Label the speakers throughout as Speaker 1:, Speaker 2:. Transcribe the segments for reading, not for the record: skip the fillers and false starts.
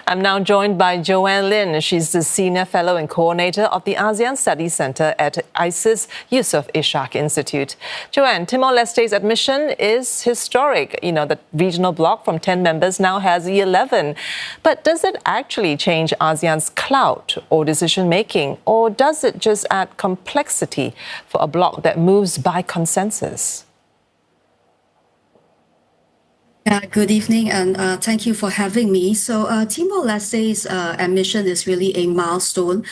Speaker 1: I'm now joined by Joanne Lin. She's the Senior Fellow and Coordinator of the ASEAN Studies Centre at ISIS Yusof Ishak Institute. Joanne, Timor-Leste's admission is historic. The regional bloc from 10 members now has 11. But does it actually change ASEAN's clout or decision-making, or does it just add complexity for a bloc that moves by consensus?
Speaker 2: Good evening, and thank you for having me. So Timor-Leste's admission is really a milestone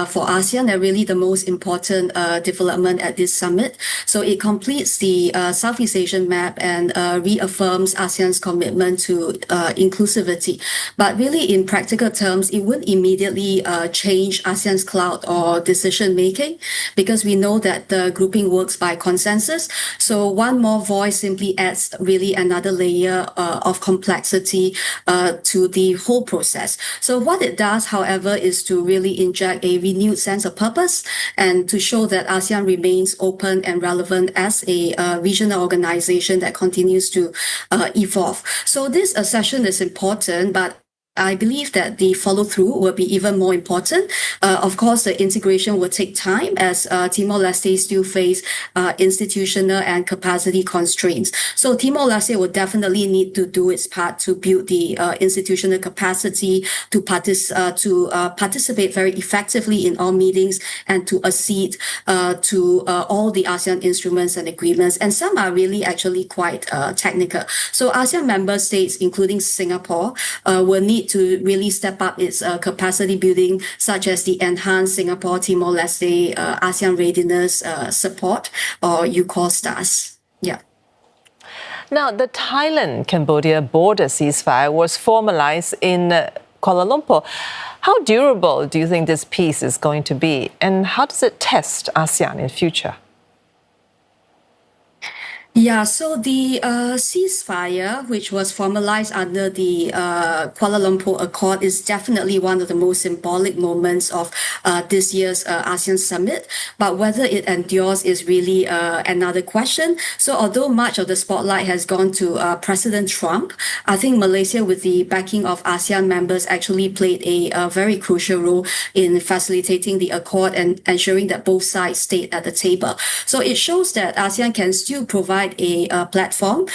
Speaker 2: for ASEAN and really the most important development at this summit. So it completes the Southeast Asian map and reaffirms ASEAN's commitment to inclusivity. But really, in practical terms, it wouldn't immediately change ASEAN's clout or decision-making, because we know that the grouping works by consensus. So one more voice simply adds really another layer of complexity to the whole process. So what it does, however, is to really inject a renewed sense of purpose and to show that ASEAN remains open and relevant as a regional organization that continues to evolve. So this session is important, but I believe that the follow-through will be even more important. Of course, the integration will take time as Timor-Leste still face institutional and capacity constraints. So Timor-Leste will definitely need to do its part to build the institutional capacity to participate very effectively in all meetings and to accede to all the ASEAN instruments and agreements. And some are really actually quite technical. So ASEAN member states, including Singapore, will need to really step up its capacity building, such as the Enhanced Singapore Timor-Leste ASEAN Readiness Support, or UCOR-STARS. Yeah.
Speaker 1: Now, the Thailand-Cambodia border ceasefire was formalized in Kuala Lumpur. How durable do you think this peace is going to be, and how does it test ASEAN in future?
Speaker 2: Yeah, so the ceasefire, which was formalized under the Kuala Lumpur Accord, is definitely one of the most symbolic moments of this year's ASEAN Summit. But whether it endures is really another question. So although much of the spotlight has gone to President Trump, I think Malaysia, with the backing of ASEAN members, actually played a very crucial role in facilitating the accord and ensuring that both sides stayed at the table. So it shows that ASEAN can still provide a platform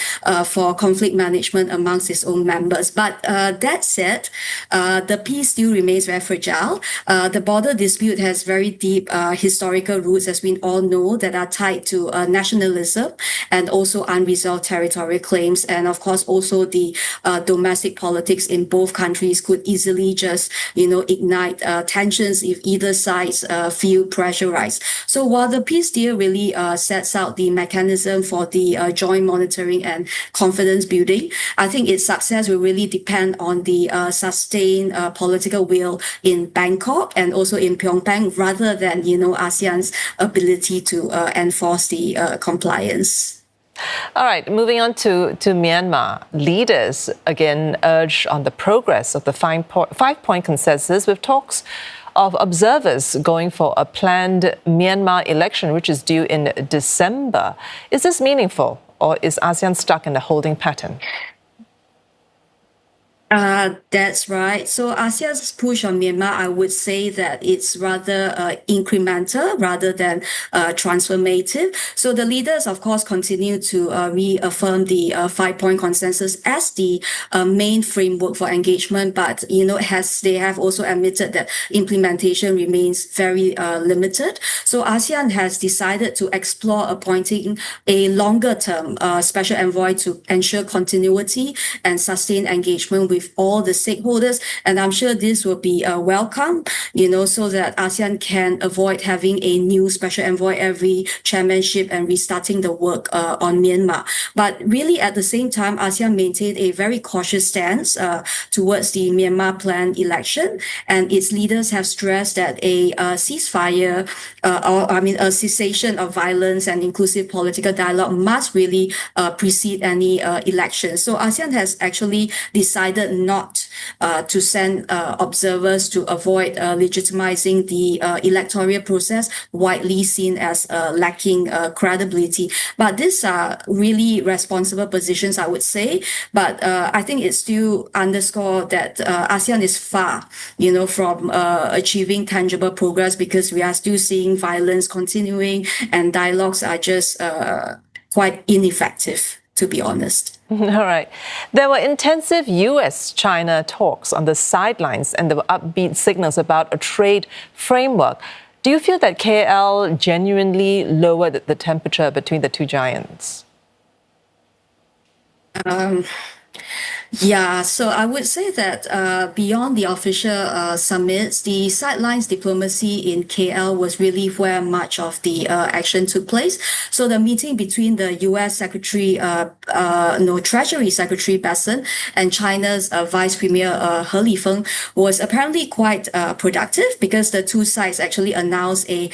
Speaker 2: for conflict management amongst its own members. But that said, the peace still remains very fragile. The border dispute has very deep historical roots, as we all know, that are tied to nationalism and also unresolved territorial claims. And of course, also the domestic politics in both countries could easily just, ignite tensions if either sides feel pressurized. So while the peace deal really sets out the mechanism for the joint monitoring and confidence building, I think its success will really depend on the sustained political will in Bangkok and also in Phnom rather than, ASEAN's ability to enforce the compliance.
Speaker 1: All right, moving on to Myanmar. Leaders again urge on the progress of the five-point consensus, with talks of observers going for a planned Myanmar election, which is due in December. Is this meaningful, or is ASEAN stuck in the holding pattern?
Speaker 2: That's right. So ASEAN's push on Myanmar, I would say that it's rather incremental rather than transformative. So the leaders, of course, continue to reaffirm the five-point consensus as the main framework for engagement. But, they have also admitted that implementation remains very limited. So ASEAN has decided to explore appointing a longer-term special envoy to ensure continuity and sustained engagement with all the stakeholders. And I'm sure this will be welcome, so that ASEAN can avoid having a new special envoy every chairmanship and restarting the work on Myanmar. But really, at the same time, ASEAN maintained a very cautious stance towards the Myanmar planned election. And its leaders have stressed that a ceasefire, a cessation of violence and inclusive political dialogue must really precede any election. So ASEAN has actually decided decided not to send observers to avoid legitimizing the electoral process, widely seen as lacking credibility. But these are really responsible positions, I would say. But I think it still underscores that ASEAN is far, from achieving tangible progress, because we are still seeing violence continuing and dialogues are just quite ineffective, to be honest.
Speaker 1: All right. There were intensive US-China talks on the sidelines, and there were upbeat signals about a trade framework. Do you feel that KL genuinely lowered the temperature between the two giants?
Speaker 2: Yeah, so I would say that beyond the official summits, the sidelines diplomacy in KL was really where much of the action took place. So the meeting between the U.S. Treasury Secretary Besson and China's Vice Premier He Lifeng was apparently quite productive, because the two sides actually announced a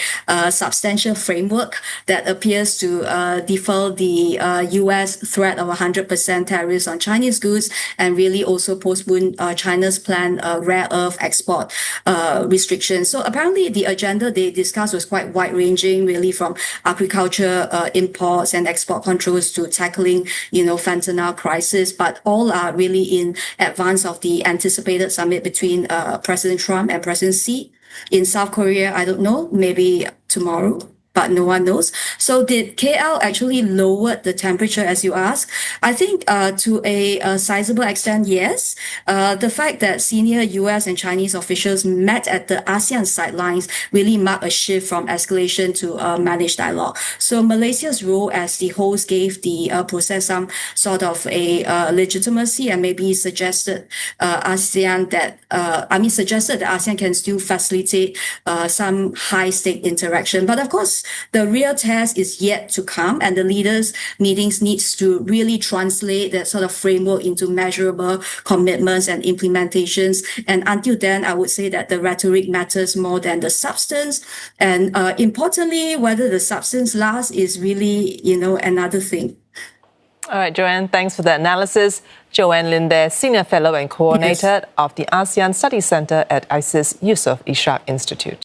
Speaker 2: substantial framework that appears to defer the U.S. threat of 100% tariffs on Chinese goods, and really also postpone China's planned rare earth export restrictions. So apparently the agenda they discussed was quite wide-ranging, really from agriculture imports and export controls to tackling, fentanyl crisis, but all are really in advance of the anticipated summit between President Trump and President Xi. In South Korea, I don't know, maybe tomorrow, but no one knows. So did KL actually lower the temperature, as you ask? I think to a sizable extent, yes. The fact that senior US and Chinese officials met at the ASEAN sidelines really marked a shift from escalation to managed dialogue. So Malaysia's role as the host gave the process some sort of a legitimacy, and maybe suggested that ASEAN can still facilitate some high-stake interaction. But of course, the real test is yet to come, and the leaders' meetings needs to really translate that sort of framework into measurable commitments and implementations. And until then, I would say that the rhetoric matters more than the substance. And importantly, whether the substance lasts is really, another thing.
Speaker 1: All right, Joanne, thanks for the analysis. Joanne Lin there, Senior Fellow and Coordinator of the ASEAN Study Centre at ISIS Yusof Ishak Institute.